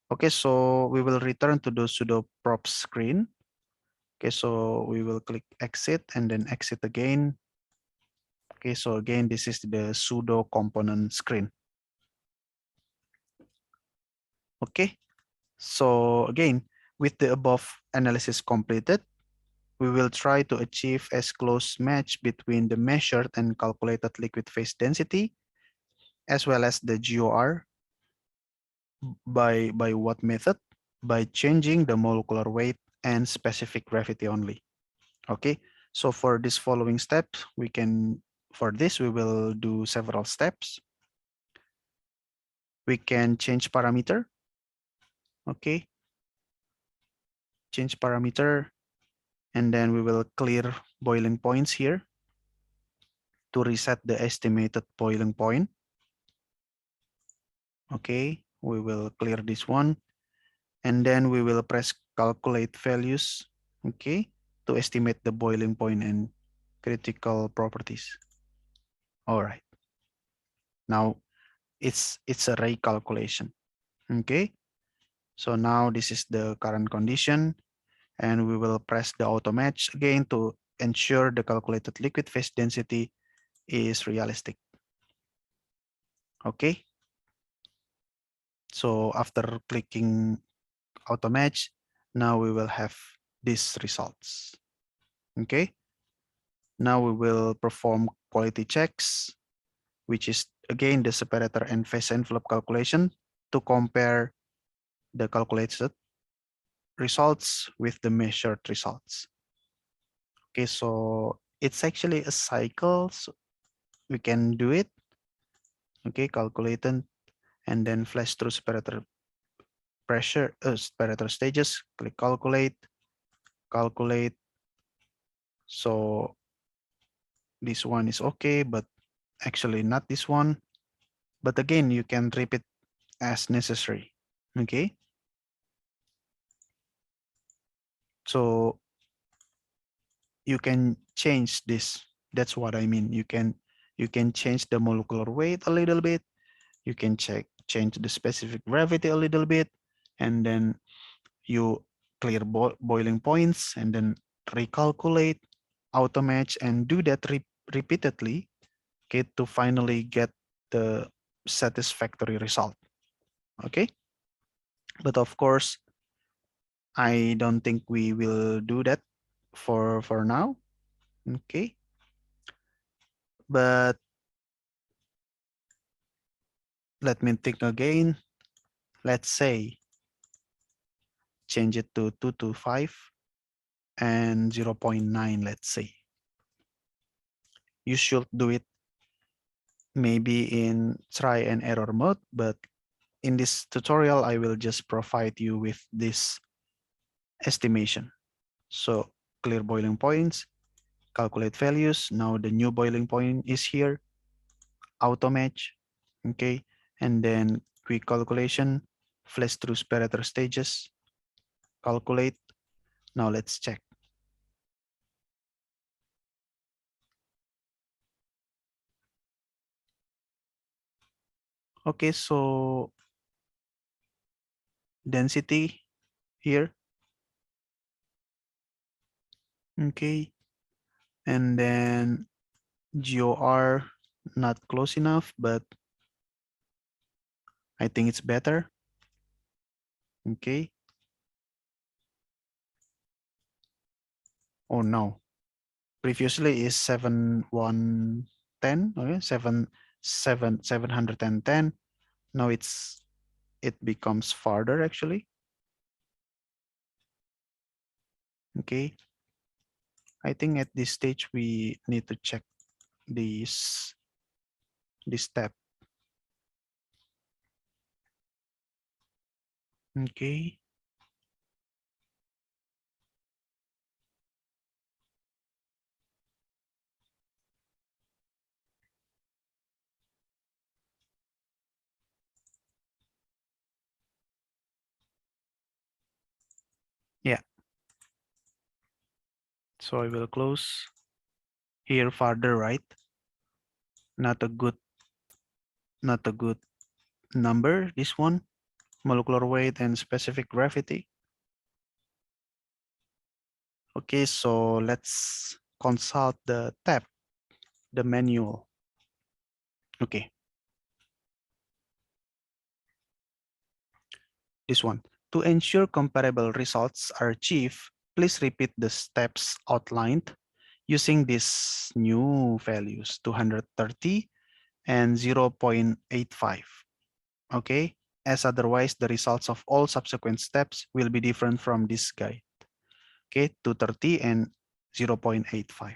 Okay, so we will return to the sudo prop screen. Okay, so we will click exit and then exit again. Okay, so again, this is the sudo component screen. Okay, so again, with the above analysis completed, we will try to achieve as close match between the measured and calculated liquid phase density, as well as the GOR. By what method? By changing the molecular weight and specific gravity only. Okay, so for this following steps, for this, we will do several steps. We can change parameter. Okay, change parameter, and then we will clear boiling points here to reset the estimated boiling point. Okay, we will clear this one, and then we will press calculate values, okay, to estimate the boiling point and critical properties. All right, now it's a recalculation. Okay, so now this is the current condition, and we will press the auto match again to ensure the calculated liquid phase density is realistic. Okay, so after clicking auto match, now we will have these results. Okay, now we will perform quality checks, which is again the separator and phase envelope calculation to compare the calculated results with the measured results. Okay, so it's actually a cycle, so we can do it. Okay, calculated, and then flash through separator pressure, separator stages, click calculate, calculate. So this one is okay, but actually not this one. But again, you can repeat as necessary. Okay, so you can change this. That's what I mean. You can change the molecular weight a little bit. You can change the specific gravity a little bit, and then you clear boiling points and then recalculate, auto match, and do that repeatedly, okay, to finally get the satisfactory result. Okay, but of course, I don't think we will do that for now. Okay, but let me think again. Let's say change it to 225 and 0.9, let's say. You should do it maybe in try and error mode, but in this tutorial, I will just provide you with this estimation. So clear boiling points, calculate values. Now the new boiling point is here, auto match, okay? And then quick calculation, flash through separator stages, calculate. Now let's check. Okay, so density here, okay? And then GOR not close enough, but I think it's better. Okay. Oh no. Previously is 7110. Okay, 710. Now it becomes farther actually. Okay. I think at this stage we need to check this step. Okay. Yeah. So I will close here farther, right? Not a good number, this one, molecular weight, and specific gravity. Okay, so let's consult the tab, the manual. Okay, this one. To ensure comparable results are achieved, please repeat the steps outlined using these new values, 230 and 0.85. Okay, as otherwise the results of all subsequent steps will be different from this guide. Okay, 230 and 0.85.